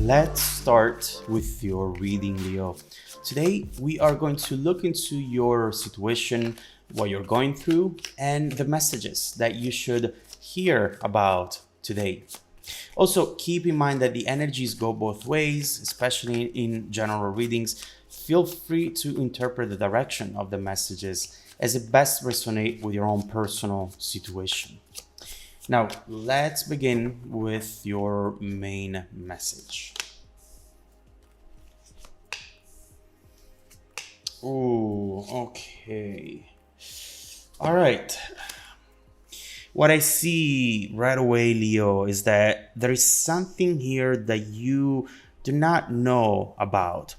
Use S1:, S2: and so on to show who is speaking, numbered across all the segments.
S1: let's start with your reading, Leo. Today, we are going to look into your situation, what you're going through, and the messages that you should hear about today. Also, keep in mind that the energies go both ways, especially in general readings. Feel free to interpret the direction of the messages as it best resonates with your own personal situation. Now, let's begin with your main message. Ooh, okay. All right. What I see right away, Leo, is that there is something here that you do not know about.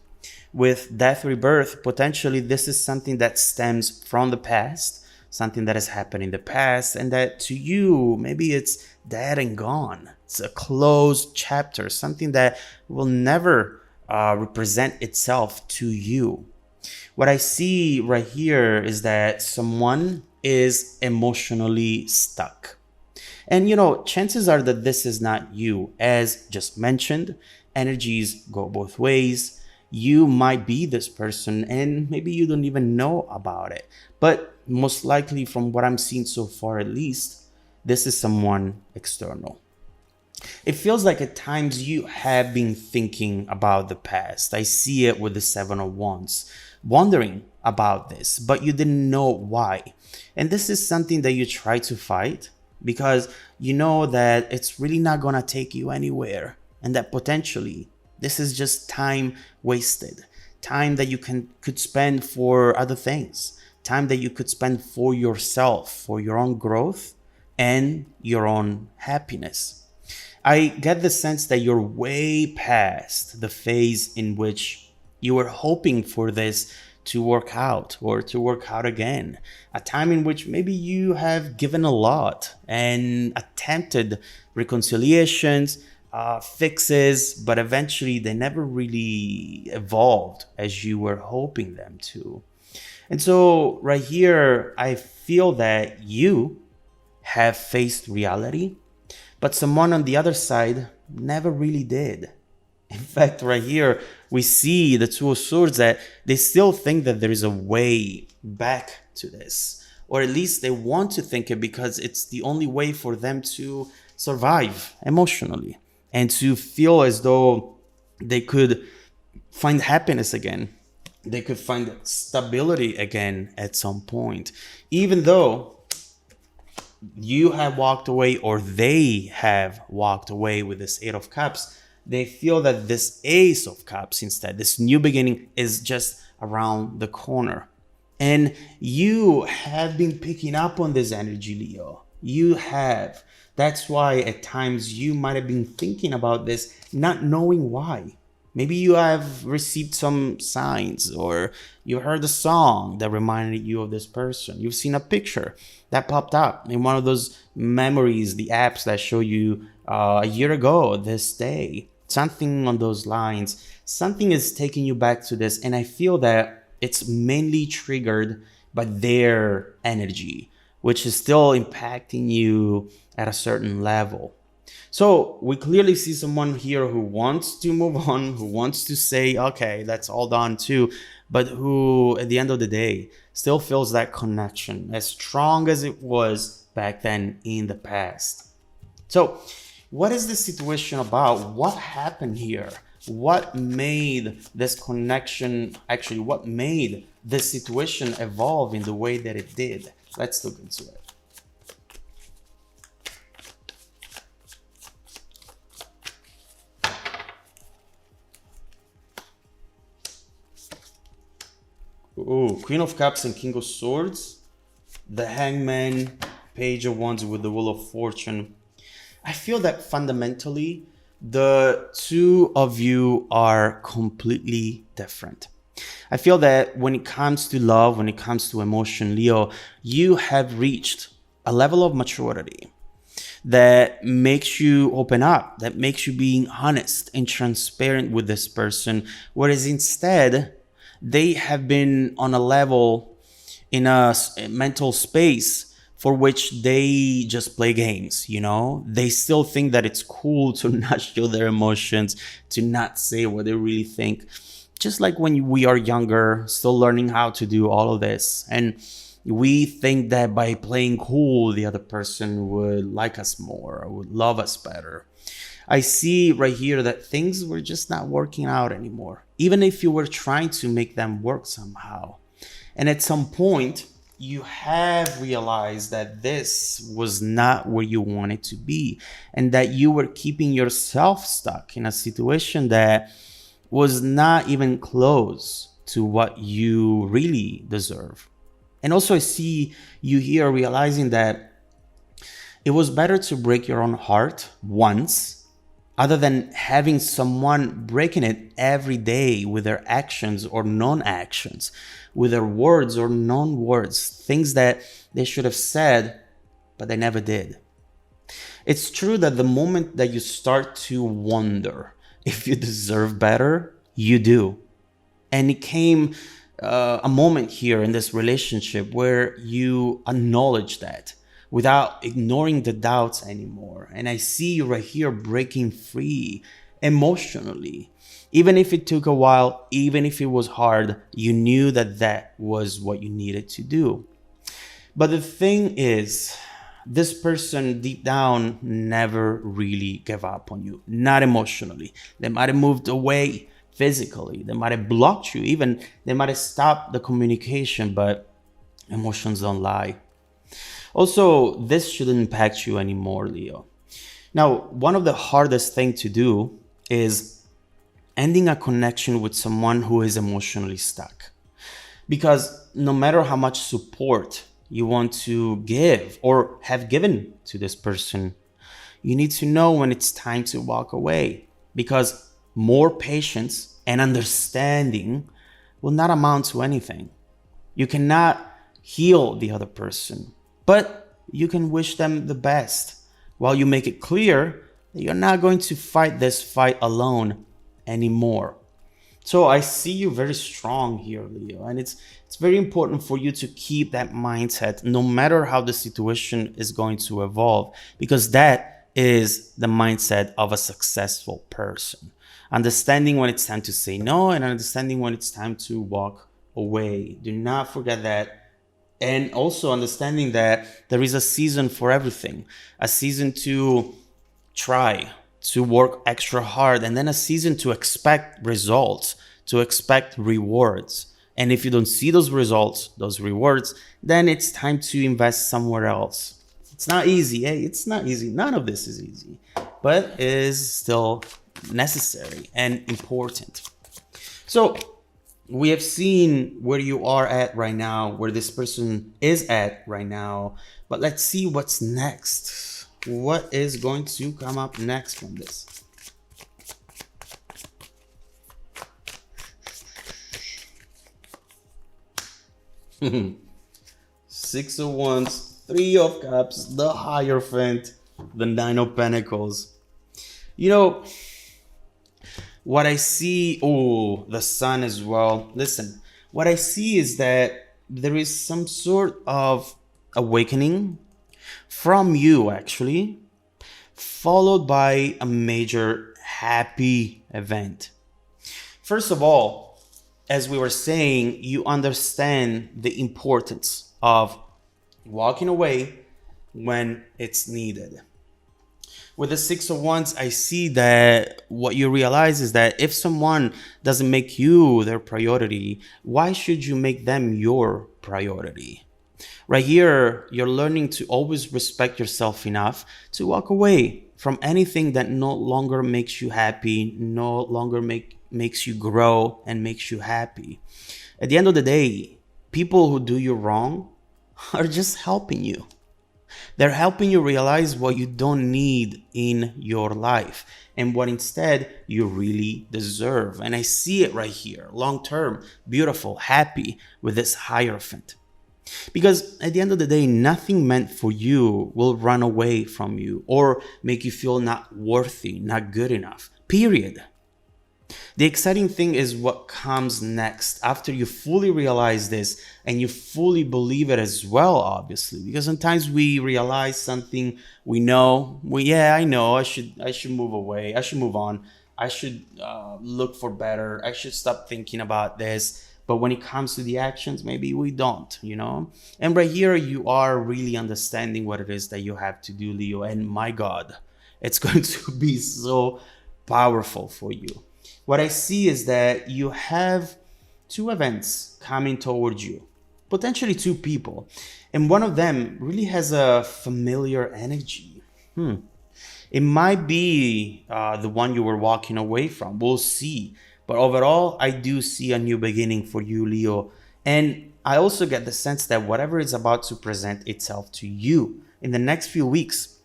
S1: With death rebirth, potentially this is something that stems from the past, something that has happened in the past, and that to you, maybe it's dead and gone. It's a closed chapter, something that will never represent itself to you. What I see right here is that someone is emotionally stuck. And chances are that this is not you. As just mentioned, energies go both ways. You might be this person and maybe you don't even know about it. But most likely, from what I'm seeing so far at least, this is someone external. It feels like at times you have been thinking about the past. I see it with the Seven of Wands, wondering about this, but you didn't know why. And this is something that you try to fight because you know that it's really not gonna take you anywhere, and that potentially this is just time wasted, time that you could spend for other things, time that you could spend for yourself, for your own growth and your own happiness. I get the sense that you're way past the phase in which you were hoping for this to work out or to work out again. A time in which maybe you have given a lot and attempted reconciliations, fixes, but eventually they never really evolved as you were hoping them to. And so right here, I feel that you have faced reality, but someone on the other side never really did. In fact, right here, we see the Two of Swords that they still think that there is a way back to this, or at least they want to think it because it's the only way for them to survive emotionally and to feel as though they could find happiness again. They could find stability again at some point, even though you have walked away or they have walked away with this Eight of Cups. They feel that this Ace of Cups instead, this new beginning, is just around the corner. And you have been picking up on this energy, Leo. You have. That's why at times you might have been thinking about this, not knowing why. Maybe you have received some signs, or you heard a song that reminded you of this person. You've seen a picture that popped up in one of those memories, the apps that show you a year ago, this day. Something on those lines. Something is taking you back to this, and I feel that it's mainly triggered by their energy, which is still impacting you at a certain level. So we clearly see someone here who wants to move on, who wants to say, okay, that's all done too, but who at the end of the day still feels that connection as strong as it was back then in the past. So what is this situation about? What happened here? What made this connection, actually, what made this situation evolve in the way that it did? Let's look into it. Ooh, Queen of Cups and King of Swords, the Hangman, Page of Wands with the Wheel of Fortune. I feel that fundamentally, the two of you are completely different. I feel that when it comes to love, when it comes to emotion, Leo, you have reached a level of maturity that makes you open up, that makes you being honest and transparent with this person, whereas instead, they have been on a level in a mental space for which they just play games, you know? They still think that it's cool to not show their emotions, to not say what they really think. Just like when we are younger, still learning how to do all of this. And we think that by playing cool, the other person would like us more or would love us better. I see right here that things were just not working out anymore, even if you were trying to make them work somehow. And at some point, you have realized that this was not where you wanted to be, and that you were keeping yourself stuck in a situation that was not even close to what you really deserve. And also, I see you here realizing that it was better to break your own heart once other than having someone breaking it every day with their actions or non-actions, with their words or non-words, things that they should have said, but they never did. It's true that the moment that you start to wonder if you deserve better, you do. And it came a moment here in this relationship where you acknowledge that without ignoring the doubts anymore. And I see you right here breaking free emotionally. Even if it took a while, even if it was hard, you knew that that was what you needed to do. But the thing is, this person deep down never really gave up on you, not emotionally. They might have moved away physically, they might have blocked you, even they might have stopped the communication, but emotions don't lie. Also, this shouldn't impact you anymore, Leo. Now, one of the hardest things to do is ending a connection with someone who is emotionally stuck. Because no matter how much support you want to give or have given to this person, you need to know when it's time to walk away. Because more patience and understanding will not amount to anything. You cannot heal the other person, but you can wish them the best while you make it clear that you're not going to fight this fight alone anymore. So I see you very strong here, Leo, and it's very important for you to keep that mindset no matter how the situation is going to evolve, because that is the mindset of a successful person. Understanding when it's time to say no and understanding when it's time to walk away. Do not forget that. And also understanding that there is a season for everything, a season to try, to work extra hard, and then a season to expect results, to expect rewards. And if you don't see those results, those rewards, then it's time to invest somewhere else. It's not easy. Hey, it's not easy. None of this is easy, but it is still necessary and important. So we have seen where you are at right now, where this person is at right now, but let's see what's next. What is going to come up next from this? Six of Wands, Three of Cups, the Hierophant, the Nine of Pentacles. You know, what I see, the Sun as well. Listen, what I see is that there is some sort of awakening from you, actually, followed by a major happy event. First of all, as we were saying, you understand the importance of walking away when it's needed. With the Six of Wands, I see that what you realize is that if someone doesn't make you their priority, why should you make them your priority? Right here, you're learning to always respect yourself enough to walk away from anything that no longer makes you happy, no longer makes you grow and makes you happy. At the end of the day, people who do you wrong are just helping you. They're helping you realize what you don't need in your life and what instead you really deserve. And I see it right here, long term, beautiful, happy with this Hierophant. Because at the end of the day, nothing meant for you will run away from you or make you feel not worthy, not good enough, period. The exciting thing is what comes next after you fully realize this and you fully believe it as well, obviously, because sometimes we realize something, we know, I know, I should move away, I should move on, I should look for better, I should stop thinking about this. But when it comes to the actions, maybe we don't, you know? And right here, you are really understanding what it is that you have to do, Leo. And my God, it's going to be so powerful for you. What I see is that you have two events coming towards you, potentially two people. And one of them really has a familiar energy. It might be the one you were walking away from. We'll see. But overall, I do see a new beginning for you, Leo. And I also get the sense that whatever is about to present itself to you in the next few weeks,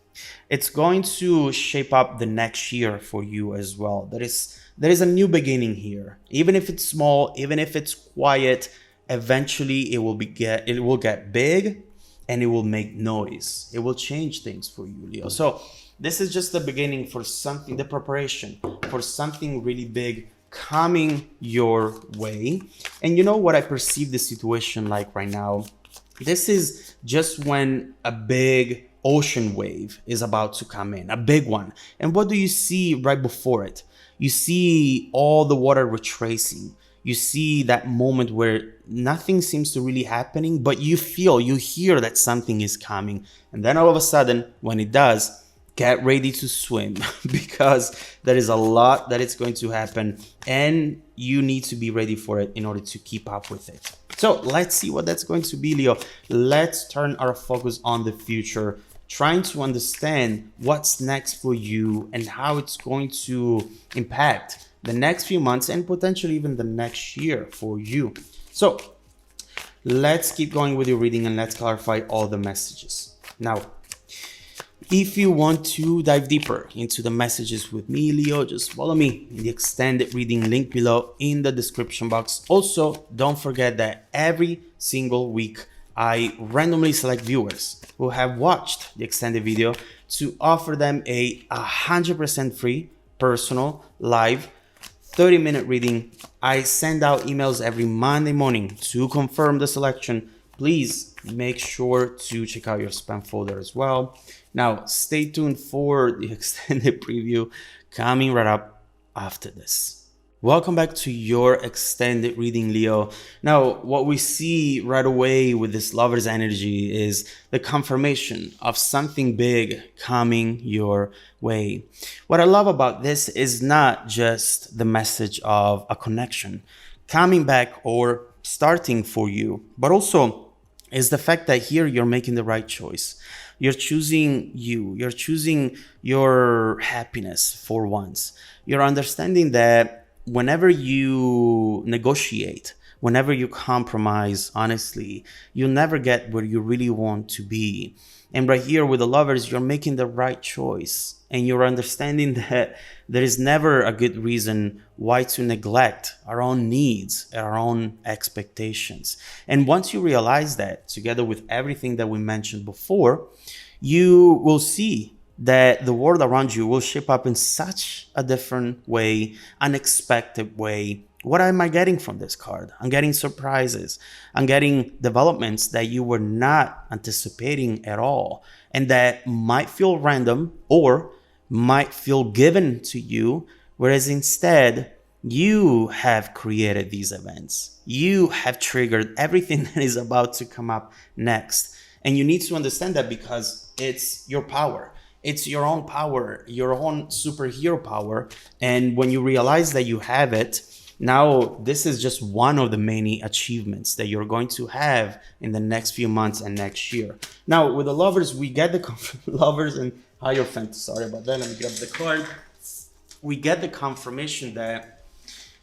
S1: it's going to shape up the next year for you as well. There is a new beginning here. Even if it's small, even if it's quiet, eventually it will get big and it will make noise. It will change things for you, Leo. So this is just the beginning for something, the preparation for something really big coming your way. And you know what I perceive the situation like right now? This is just when a big ocean wave is about to come in, a big one. And what do you see right before it? You see all the water retracing. You see that moment where nothing seems to really happening, but you hear that something is coming. And then all of a sudden, when it does, get ready to swim because there is a lot that it's going to happen and you need to be ready for it in order to keep up with it. So let's see what that's going to be, Leo. Let's turn our focus on the future, trying to understand what's next for you and how it's going to impact the next few months and potentially even the next year for you. So let's keep going with your reading and let's clarify all the messages. Now, if you want to dive deeper into the messages with me, Leo, just follow me in the extended reading link below in the description box. Also, don't forget that every single week, I randomly select viewers who have watched the extended video to offer them a 100% free, personal, live, 30-minute reading. I send out emails every Monday morning to confirm the selection. Please make sure to check out your spam folder as well. Now, stay tuned for the extended preview coming right up after this. Welcome back to your extended reading, Leo. Now, what we see right away with this lover's energy is the confirmation of something big coming your way. What I love about this is not just the message of a connection coming back or starting for you, but also is the fact that here you're making the right choice. You're choosing you. You're choosing your happiness for once. You're understanding that whenever you negotiate, whenever you compromise, honestly, you'll never get where you really want to be. And right here with the lovers, you're making the right choice. And you're understanding that there is never a good reason why to neglect our own needs, our own expectations. And once you realize that, together with everything that we mentioned before, you will see that the world around you will shape up in such a different way, unexpected way. What am I getting from this card? I'm getting surprises. I'm getting developments that you were not anticipating at all and that might feel random or might feel given to you, whereas instead you have created these events. You have triggered everything that is about to come up next. And you need to understand that because it's your power. It's your own power, your own superhero power. And when you realize that you have it, now this is just one of the many achievements that you're going to have in the next few months and next year. Now, with the lovers, we get the lovers and Hierophant. Sorry about that. Let me grab the card. We get the confirmation that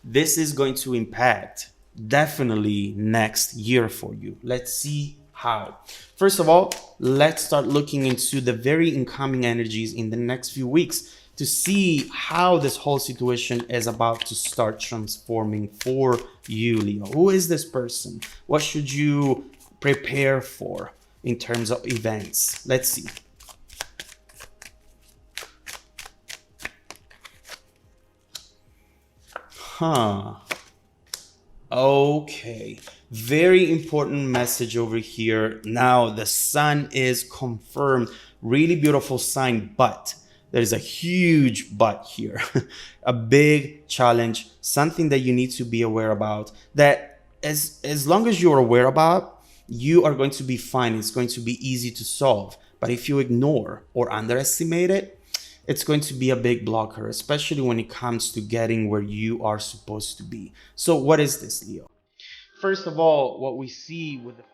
S1: this is going to impact definitely next year for you. Let's see how. First of all, let's start looking into the very incoming energies in the next few weeks to see how this whole situation is about to start transforming for you, Leo. Who is this person? What should you prepare for in terms of events? Let's see. Huh. Okay. Very important message over here. Now the sun is confirmed. Really beautiful sign, but there's a huge but here. A big challenge, something that you need to be aware about, that as long as you're aware about, you are going to be fine. It's going to be easy to solve. But if you ignore or underestimate it, it's going to be a big blocker, especially when it comes to getting where you are supposed to be. So what is this, Leo? First of all, what we see with the